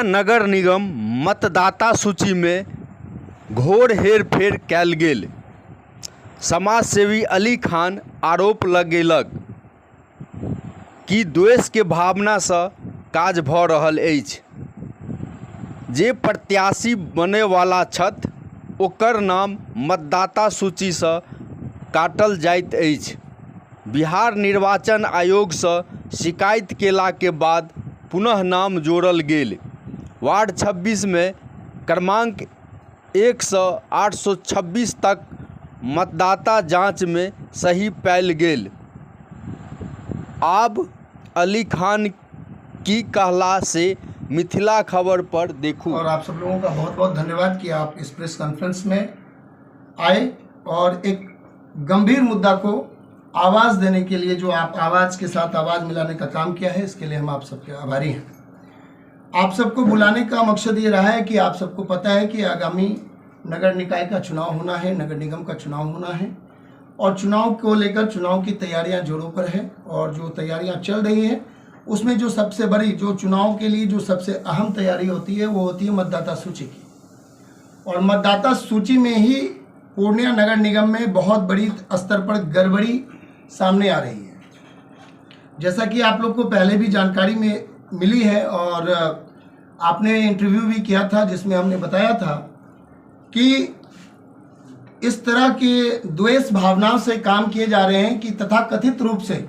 पूर्णिया नगर निगम मतदाता सूची में घोर हेरफेर कयल गेल। समाजसेवी अली खान आरोप लगेलक कि द्वेष के भावना सँ काज भऽ रहल अछि। जे प्रत्याशी बने वाला छथि ओकर नाम मतदाता सूची सँ काटल जाइत अछि। बिहार निर्वाचन आयोग सँ शिकायत केला के बाद पुनः नाम जोड़ल गेल। वार्ड 26 में क्रमांक 1 सँ 826 तक मतदाता जांच में सही पायल गेल। आब अली खान की कहला से मिथिला खबर पर देखूं। और आप सब लोगों का बहुत बहुत धन्यवाद कि आप इस प्रेस कॉन्फ्रेंस में आए और एक गंभीर मुद्दा को आवाज़ देने के लिए जो आप आवाज़ के साथ आवाज़ मिलाने का काम किया है, इसके लिए हम आप सबके आभारी हैं। आप सबको बुलाने का मकसद ये रहा है कि आप सबको पता है कि आगामी नगर निकाय का चुनाव होना है, नगर निगम का चुनाव होना है और चुनाव को लेकर चुनाव की तैयारियां जोरों पर है। और जो तैयारियां चल रही हैं उसमें जो सबसे बड़ी, जो चुनाव के लिए जो सबसे अहम तैयारी होती है वो होती है मतदाता सूची की। और मतदाता सूची में ही पूर्णिया नगर निगम में बहुत बड़ी स्तर पर गड़बड़ी सामने आ रही है। जैसा कि आप लोग को पहले भी जानकारी में मिली है और आपने इंटरव्यू भी किया था जिसमें हमने बताया था कि इस तरह के द्वेष भावनाओं से काम किए जा रहे हैं कि तथाकथित रूप से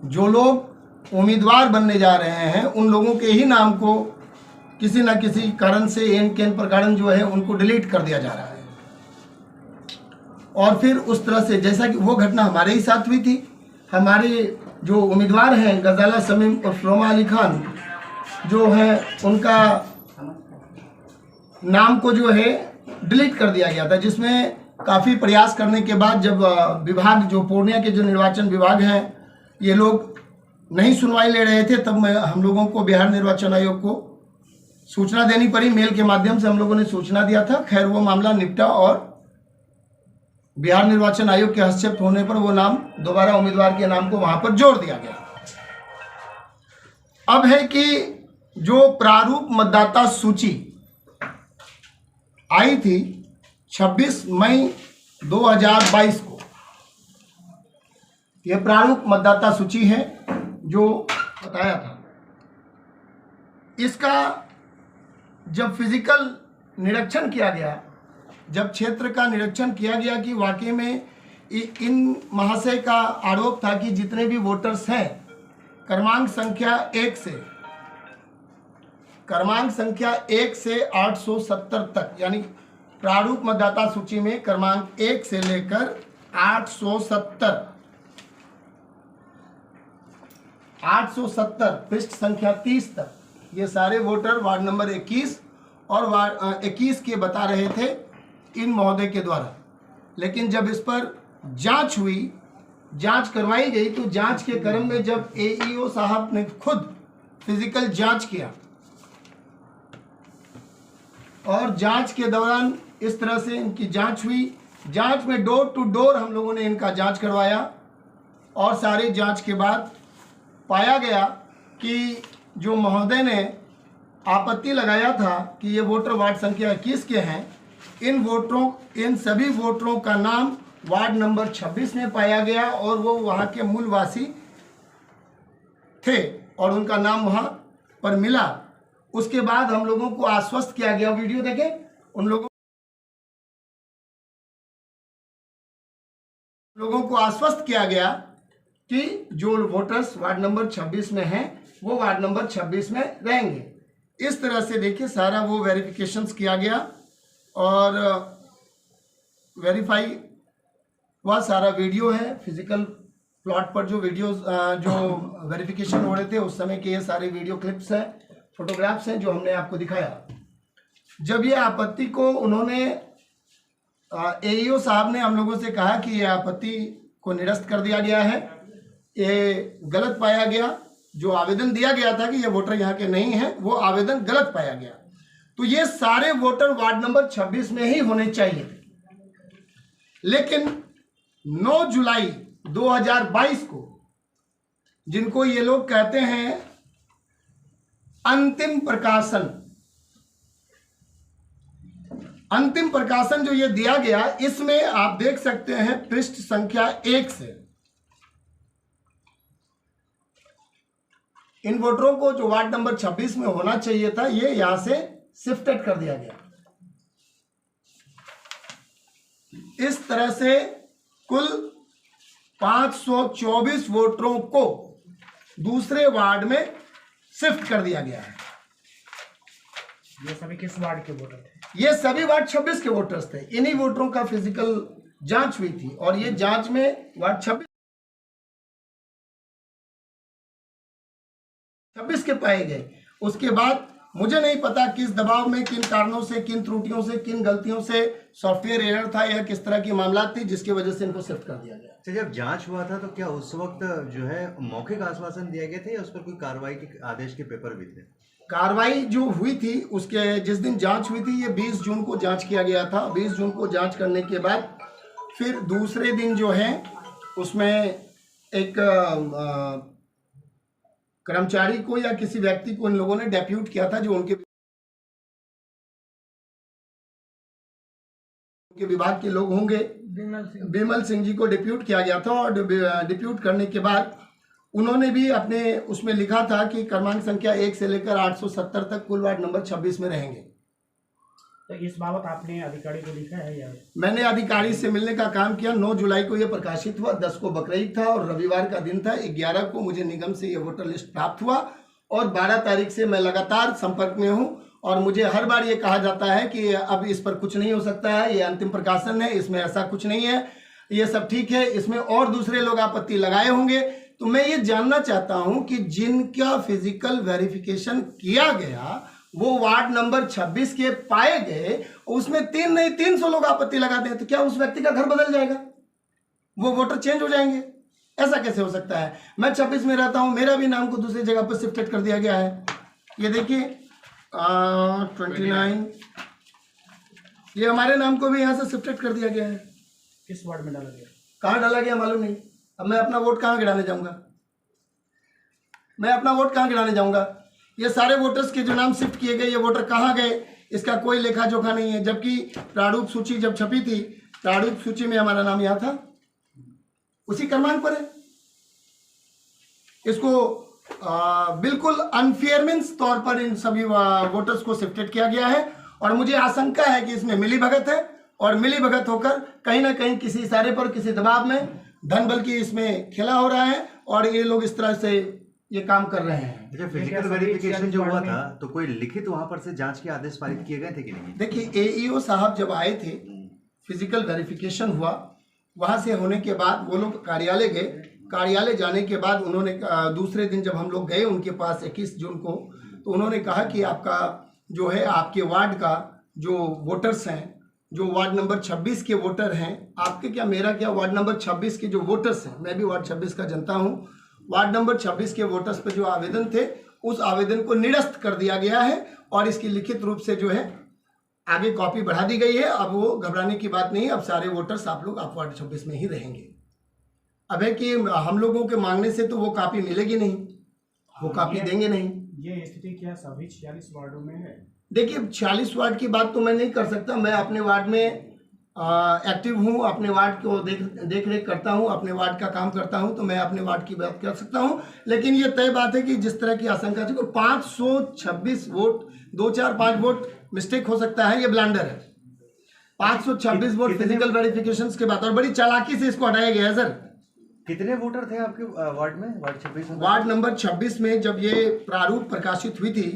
जो लोग उम्मीदवार बनने जा रहे हैं उन लोगों के ही नाम को किसी न किसी कारण से एन केन प्रकार जो है उनको डिलीट कर दिया जा रहा है। और फिर उस तरह से, जैसा कि वो घटना हमारे ही साथ हुई थी, हमारे जो उम्मीदवार हैं गजाला समीम और फरोमा अली खान जो है उनका नाम को जो है डिलीट कर दिया गया था, जिसमें काफ़ी प्रयास करने के बाद जब विभाग, जो पूर्णिया के जो निर्वाचन विभाग हैं, ये लोग नहीं सुनवाई ले रहे थे, तब हम लोगों को बिहार निर्वाचन आयोग को सूचना देनी पड़ी। मेल के माध्यम से हम लोगों ने सूचना दिया था। खैर वो मामला निपटा और बिहार निर्वाचन आयोग के हस्तक्षेप होने पर वो नाम, दोबारा उम्मीदवार के नाम को वहां पर जोड़ दिया गया। अब है कि जो प्रारूप मतदाता सूची आई थी 26 मई 2022 को, यह प्रारूप मतदाता सूची है जो बताया था। इसका जब फिजिकल निरीक्षण किया गया, जब क्षेत्र का निरीक्षण किया गया कि वाकई में इन महाशय का आरोप था कि जितने भी वोटर्स हैं क्रमांक संख्या 1 से 870 तक, यानी प्रारूप मतदाता सूची में क्रमांक 1 से लेकर 870 पृष्ठ संख्या 30 तक ये सारे वोटर वार्ड नंबर 21 और वार्ड 21 के बता रहे थे इन महोदय के द्वारा। लेकिन जब इस पर जांच हुई, जांच करवाई गई, तो जांच के क्रम में जब एईओ साहब ने खुद फिजिकल जांच किया और जांच के दौरान इस तरह से इनकी जांच हुई, जांच में डोर टू डोर हम लोगों ने इनका जांच करवाया और सारे जांच के बाद पाया गया कि जो महोदय ने आपत्ति लगाया था कि ये वोटर वार्ड संख्या 21 के हैं, इन सभी वोटरों का नाम वार्ड नंबर 26 में पाया गया और वो वहाँ के मूलवासी थे और उनका नाम वहाँ पर मिला। उसके बाद हम लोगों को आश्वस्त किया गया, वीडियो देखें, उन लोगों को आश्वस्त किया गया कि जो वोटर्स वार्ड नंबर 26 में हैं वो वार्ड नंबर 26 में रहेंगे। इस तरह से देखिए सारा वो वेरिफिकेशंस किया गया और वेरीफाई हुआ, सारा वीडियो है। फिजिकल प्लॉट पर जो वीडियोस जो वेरिफिकेशन हो रहे थे उस समय के ये सारे वीडियो क्लिप्स हैं, फोटोग्राफ्स हैं जो हमने आपको दिखाया। जब ये आपत्ति को उन्होंने एईओ साहब ने हम लोगों से कहा कि ये आपत्ति को निरस्त कर दिया गया है, ये गलत पाया गया, जो आवेदन दिया गया था कि ये वोटर यहाँ के नहीं हैं वो आवेदन गलत पाया गया, तो ये सारे वोटर वार्ड नंबर 26 में ही होने चाहिए। लेकिन 9 जुलाई 2022 को जिनको ये लोग कहते हैं अंतिम प्रकाशन जो ये दिया गया, इसमें आप देख सकते हैं पृष्ठ संख्या 1 से इन वोटरों को जो वार्ड नंबर 26 में होना चाहिए था, ये यहां से शिफ्टेड कर दिया गया। इस तरह से कुल 524 वोटरों को दूसरे वार्ड में शिफ्ट कर दिया गया है। ये सभी किस वार्ड के वोटर थे? ये सभी वार्ड 26 के वोटर्स थे। इन्हीं वोटरों का फिजिकल जांच हुई थी और ये जांच में वार्ड 26 के पाए गए। उसके बाद मुझे नहीं पता किस दबाव में, किन कारणों से, किन त्रुटियों से, किन गलतियों से, सॉफ्टवेयर एरर था या किस तरह की मामला थी जिसकी वजह से इनको शिफ्ट कर दिया गया। अच्छा, जब जांच हुआ था तो क्या उस वक्त जो है मौखिक आश्वासन दिया गया था या उस पर कोई कार्रवाई के आदेश के पेपर भी थे? कार्रवाई जो हुई थी उसके जिस दिन जांच हुई थी, ये 20 जून को जांच किया गया था। 20 जून को जांच करने के बाद फिर दूसरे दिन जो है उसमें एक कर्मचारी को या किसी व्यक्ति को इन लोगों ने डेप्यूट किया था, जो उनके विभाग के लोग होंगे। बिमल सिंह जी को डिप्यूट किया गया था और डिप्यूट करने के बाद उन्होंने भी अपने उसमें लिखा था कि क्रमांक संख्या 1 से लेकर 870 तक कुल वार्ड नंबर 26 में रहेंगे। तो इस बाबत आपने अधिकारी को लिखा है या? मैंने अधिकारी से मिलने का काम किया। 9 जुलाई को यह प्रकाशित हुआ, 10 को बकरीद था और रविवार का दिन था। 11 को मुझे निगम से यह वोटर लिस्ट प्राप्त हुआ और 12 तारीख से मैं लगातार संपर्क में हूं और मुझे हर बार ये कहा जाता है कि अब इस पर कुछ नहीं हो सकता है, ये अंतिम प्रकाशन है, इसमें ऐसा कुछ नहीं है, ये सब ठीक है, इसमें और दूसरे लोग आपत्ति लगाए होंगे। तो मैं ये जानना चाहता हूं कि जिनका फिजिकल वेरिफिकेशन किया गया वो वार्ड नंबर 26 के पाए गए, उसमें 3 नहीं 300 लोग आपत्ति लगाते हैं, तो क्या उस व्यक्ति का घर बदल जाएगा? वो वोटर चेंज हो जाएंगे? ऐसा कैसे हो सकता है? मैं 26 में रहता हूं, मेरा भी नाम को दूसरी जगह पर शिफ्टेड कर दिया गया है। ये देखिए 29, ये हमारे नाम को भी यहाँ से शिफ्टेड कर दिया गया है। किस वार्ड में डाला गया? कहाँ डाला गया मालूम नहीं। अब मैं अपना वोट कहाँ गिराने जाऊंगा? मैं अपना वोट कहाँ गिराने जाऊंगा? ये सारे वोटर्स के जो नाम शिफ्ट किए गए, ये वोटर कहाँ गए, इसका कोई लेखा जोखा नहीं है। जबकि प्रारूप सूची जब छपी थी, प्रारूप सूची में हमारा नाम यहाँ था, उसी क्रमांक पर है। इसको बिल्कुल अनफेयरनेस तौर पर इन सभी वोटर्स को शिफ्टेड किया गया है और मुझे आशंका है कि इसमें मिलीभगत है और मिलीभगत होकर कहीं ना कहीं किसी इशारे पर, किसी दबाव में धन बल की इसमें खेला हो रहा है और ये लोग इस तरह से ये काम कर रहे हैं। जब फिजिकल वेरिफिकेशन जो हुआ था तो कोई लिखित वहां पर से जांच के आदेश पारित किए गए थे कि नहीं? देखिए एईओ साहब जब आए थे, फिजिकल वेरिफिकेशन हुआ, वहां से होने के बाद वो लोग कार्यालय गए। कार्यालय जाने के बाद उन्होंने दूसरे दिन जब हम लोग गए उनके पास 21 जून को, तो उन्होंने कहा कि आपका जो है आपके वार्ड का जो वोटर्स हैं, जो वार्ड नंबर 26 के वोटर हैं, आपके क्या मेरा क्या, वार्ड नंबर 26 के जो वोटर्स हैं, मैं भी वार्ड 26 का जनता हूं, वार्ड नंबर 26 के वोटर्स पे जो आवेदन थे उस आवेदन को निरस्त कर दिया गया है और इसकी लिखित रूप से जो है आगे कॉपी बढ़ा दी गई है। अब वो घबराने की बात नहीं, अब सारे वोटर्स आप लोग आप वार्ड 26 में ही रहेंगे। अब है कि हम लोगों के मांगने से तो वो कॉपी मिलेगी नहीं, वो कॉपी देंगे नहीं। ये स्थिति क्या सभी 46 वार्डों में है? देखिए 46 वार्ड की बात तो मैं नहीं कर सकता, मैं अपने वार्ड में एक्टिव हूँ, अपने वार्ड को देख रेख करता हूँ, अपने वार्ड का काम करता हूँ, तो मैं अपने वार्ड की बात कर सकता हूँ। लेकिन ये तय बात है कि जिस तरह की आशंका थी, 526 वोट, 2-4-5 वोट मिस्टेक हो सकता है, ये ब्लैंडर है। 526 वोट फिजिकल वेरिफिकेशन के बाद और बड़ी चालाकी से इसको हटाया गया है। सर कितने वोटर थे आपके वार्ड में, वार्ड 26 में? वार्ड नंबर 26 में जब ये प्रारूप प्रकाशित हुई थी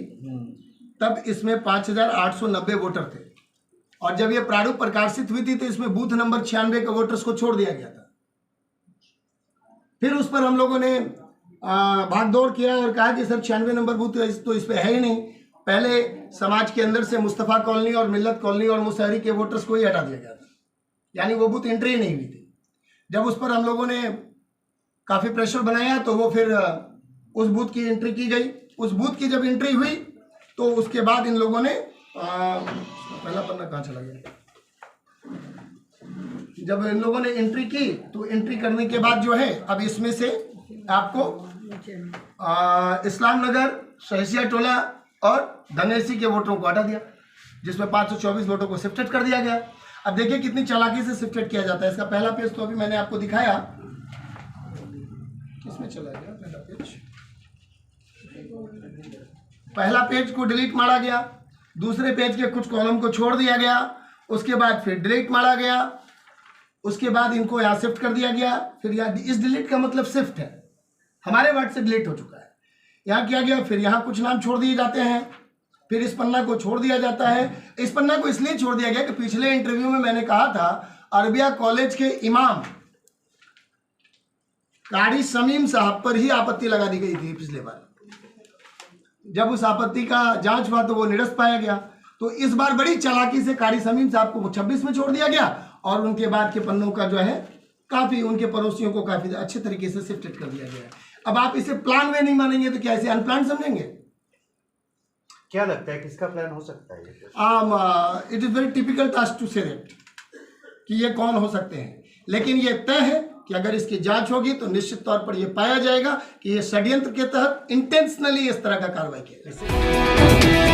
तब इसमें 5890 वोटर थे और जब ये प्रारूप प्रकाशित हुई थी तो इसमें बूथ नंबर 96 के वोटर्स को छोड़ दिया गया था। फिर उस पर हम लोगों ने भागदौड़ किया और कहा कि सर 96 नंबर बूथ तो इस पे है ही नहीं। पहले समाज के अंदर से मुस्तफ़ा कॉलोनी और मिल्लत कॉलोनी और मुशहरी के वोटर्स को ही हटा दिया गया था, यानी वो बूथ एंट्री नहीं हुई थी। जब उस पर हम लोगों ने काफ़ी प्रेशर बनाया तो वो फिर उस बूथ की एंट्री की गई। उस बूथ की जब एंट्री हुई तो उसके बाद इन लोगों ने पहला पन्ना कहाँ चला गया, जब इन लोगों ने एंट्री की तो एंट्री करने के बाद जो है अब इसमें से आपको इस्लाम नगर, शहसिया टोला, और गंगेसी के वोटरों को हटा दिया, जिसमें 524 वोटों को शिफ्टेड कर दिया गया। अब देखिए कितनी चालाकी से शिफ्टेड किया जाता है। इसका पहला पेज तो अभी मैंने आपको दिखाया, किसमें चला गया पहला पेज? पहला पेज को डिलीट मारा गया, दूसरे पेज के कुछ कॉलम को छोड़ दिया गया, उसके बाद फिर डिलीट मारा गया, उसके बाद इनको यहाँ शिफ्ट कर दिया गया। फिर यहाँ इस डिलीट का मतलब शिफ्ट है, हमारे वर्ड से डिलीट हो चुका है, यहाँ किया गया। फिर यहाँ कुछ नाम छोड़ दिए जाते हैं, फिर इस पन्ना को छोड़ दिया जाता है। इस पन्ना को इसलिए छोड़ दिया गया कि पिछले इंटरव्यू में मैंने कहा था अरबिया कॉलेज के इमाम कारी शमीम साहब पर ही आपत्ति लगा दी गई थी पिछले बार। जब उस आपत्ति का जांच हुआ तो वो निरस्त पाया गया। तो इस बार बड़ी चालाकी से कारी शमीम साहब को 26 में छोड़ दिया गया और उनके बाद के पन्नों का जो है काफी उनके पड़ोसियों को काफी अच्छे तरीके से शिफ्टेड कर दिया गया है। अब आप इसे प्लान वे नहीं मानेंगे तो क्या इसे अनप्लान समझेंगे? क्या लगता है किसका प्लान हो सकता है? It is very typical task to say that कि ये कौन हो सकते हैं, लेकिन ये तय है कि अगर इसकी जांच होगी तो निश्चित तौर पर यह पाया जाएगा कि ये षड्यंत्र के तहत इंटेंशनली इस तरह का कार्रवाई किया जाए।